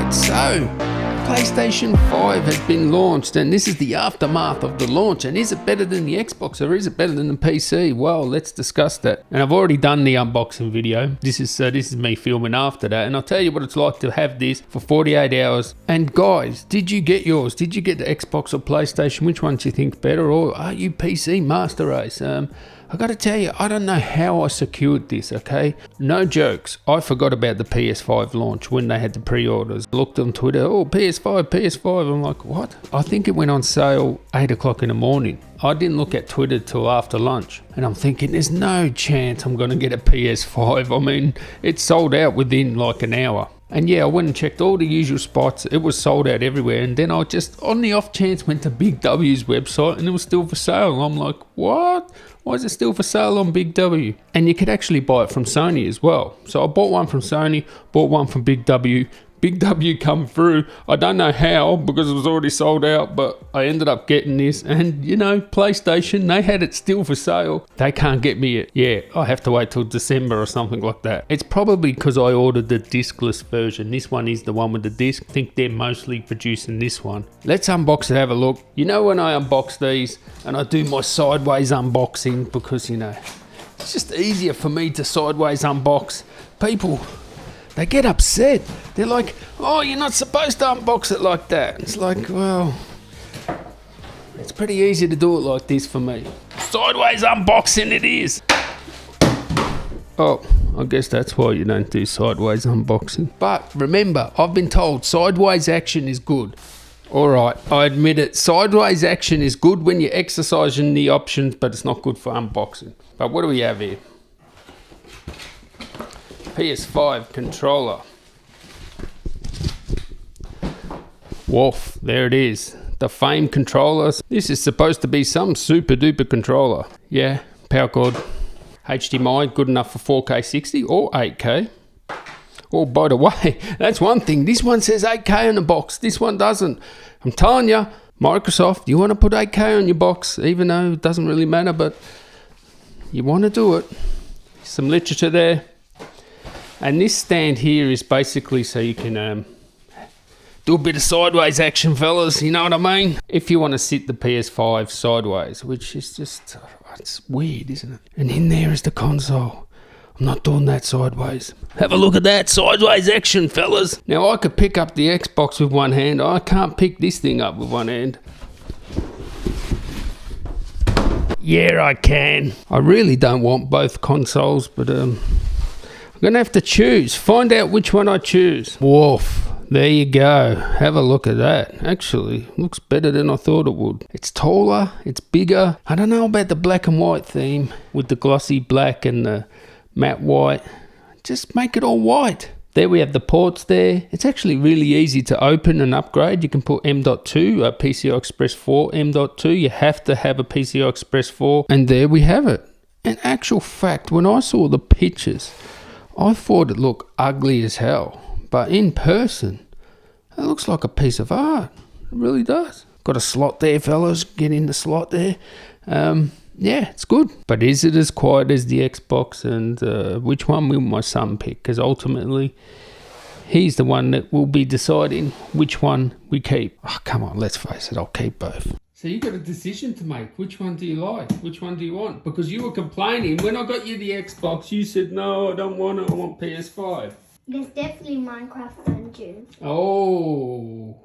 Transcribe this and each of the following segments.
Alright, so PlayStation 5 has been launched, and this is the aftermath of the launch. And is it better than the Xbox, or is it better than the PC? Well, let's discuss that. And I've already done the unboxing video. This is me filming after that, and I'll tell you what it's like to have this for 48 hours. And guys, did you get yours? Did you get the Xbox or PlayStation? Which one do you think better, or are you PC master race? I gotta tell you, I don't know how I secured this, okay? No jokes. I forgot about the PS5 launch when they had the pre-orders. Looked on Twitter, oh, PS5. I'm like, what? I think it went on sale 8 o'clock in the morning. I didn't look at Twitter till after lunch. And I'm thinking, there's no chance I'm gonna get a PS5. I mean, it sold out within like an hour. And yeah, I went and checked all the usual spots. It was sold out everywhere. And then I just, on the off chance, went to Big W's website and it was still for sale. I'm like, what? Why is it still for sale on Big W? And you could actually buy it from Sony as well. So I bought one from Sony, bought one from Big W. Big W come through. I don't know how, because it was already sold out, but I ended up getting this. And you know, PlayStation, they had it still for sale. They can't get me it. Yeah, I have to wait till December or something like that. It's probably because I ordered the discless version. This one is the one with the disc. I think they're mostly producing this one. Let's unbox it, have a look. You know, when I unbox these and I do my sideways unboxing, because you know, it's just easier for me to sideways unbox. People, they get upset. They're like, oh, you're not supposed to unbox it like that. It's like, well, it's pretty easy to do it like this for me. Sideways unboxing it is. Oh, I guess that's why you don't do sideways unboxing. But remember, I've been told sideways action is good. All right, I admit it. Sideways action is good when you're exercising the options, but it's not good for unboxing. But what do we have here? PS5 controller. Woof, there it is. The famed controller. This is supposed to be some super duper controller. Yeah, power cord. HDMI, good enough for 4K 60 or 8K. Oh, by the way, that's one thing. This one says 8K on the box. This one doesn't. I'm telling you, Microsoft, you want to put 8K on your box, even though it doesn't really matter, but you want to do it. Some literature there. And this stand here is basically so you can do a bit of sideways action, fellas, you know what I mean? If you want to sit the PS5 sideways, which is just, it's weird, isn't it? And in there is the console. I'm not doing that sideways. Have a look at that sideways action, fellas. Now, I could pick up the Xbox with one hand. I can't pick this thing up with one hand. Yeah, I can. I really don't want both consoles, but I'm gonna have to choose. Find out which one I choose. Woof. There you go. Have a look at that. Actually, looks better than I thought it would. It's taller, it's bigger. I don't know about the black and white theme with the glossy black and the matte white. Just make it all white. There we have the ports there. It's actually really easy to open and upgrade. You can put M.2, PCI Express 4, M.2. You have to have a PCI Express 4. And there we have it. In actual fact, when I saw the pictures, I thought it looked ugly as hell, but in person, it looks like a piece of art. It really does. Got a slot there, fellas. Get in the slot there. Yeah, it's good. But is it as quiet as the Xbox? And which one will my son pick? Because ultimately, he's the one that will be deciding which one we keep. Oh, come on, let's face it. I'll keep both. So you got a decision to make. Which one do you like? Which one do you want? Because you were complaining. When I got you the Xbox, you said, no, I don't want it. I want PS5. There's definitely Minecraft Dungeon. Oh,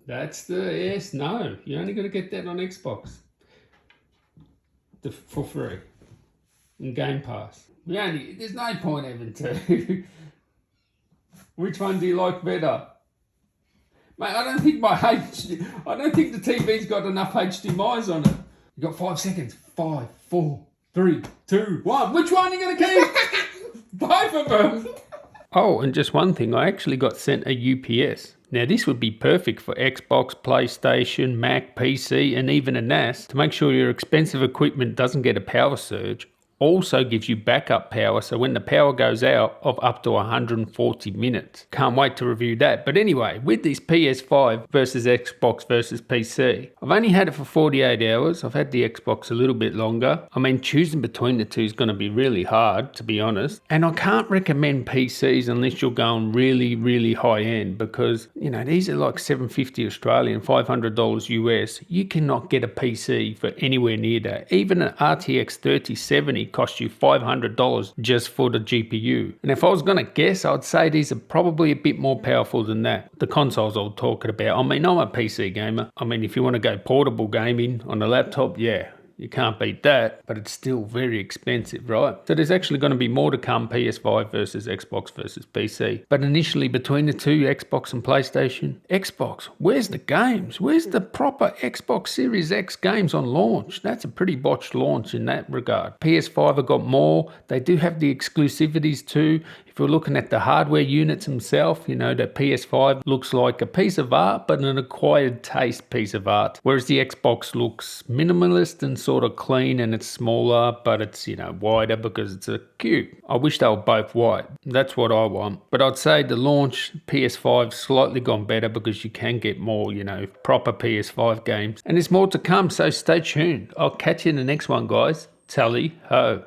that's the, yes, no. You're only going to get that on Xbox. For free. In Game Pass. There's no point having two. Which one do you like better? Mate, I don't think the TV's got enough HDMI's on it. You got 5 seconds. 5, 4, 3, 2, 1. Which one are you going to keep? Both of them. Oh, and just one thing. I actually got sent a UPS. Now, this would be perfect for Xbox, PlayStation, Mac, PC, and even a NAS to make sure your expensive equipment doesn't get a power surge Also gives you backup power, so when the power goes out, of up to 140 minutes. Can't wait to review that. But anyway, with this PS5 versus Xbox versus PC, I've only had it for 48 hours. I've had the Xbox a little bit longer. I mean, choosing between the two is going to be really hard, to be honest. And I can't recommend PCs unless you're going really high end, because, you know, these are like $750 Australian, $500 US. You cannot get a PC for anywhere near that. Even an RTX 3070 costs you $500 just for the GPU. And if I was going to guess, I'd say these are probably a bit more powerful than that. The consoles I'll talk about. I mean, I'm a PC gamer. I mean, if you want to go portable gaming on a laptop, yeah, you can't beat that, but it's still very expensive, right? So there's actually going to be more to come, PS5 versus Xbox versus PC. But initially, between the two, Xbox and PlayStation, Xbox, where's the games? Where's the proper Xbox Series X games on launch? That's a pretty botched launch in that regard. PS5 have got more. They do have the exclusivities too. If you're looking at the hardware units themselves, you know, the PS5 looks like a piece of art, but an acquired taste piece of art. Whereas the Xbox looks minimalist and sort of clean, and it's smaller, but it's, you know, wider because it's a cube. I wish they were both white. That's what I want. But I'd say the launch PS5 slightly gone better because you can get more, you know, proper PS5 games. And there's more to come, so stay tuned. I'll catch you in the next one, guys. Tally ho.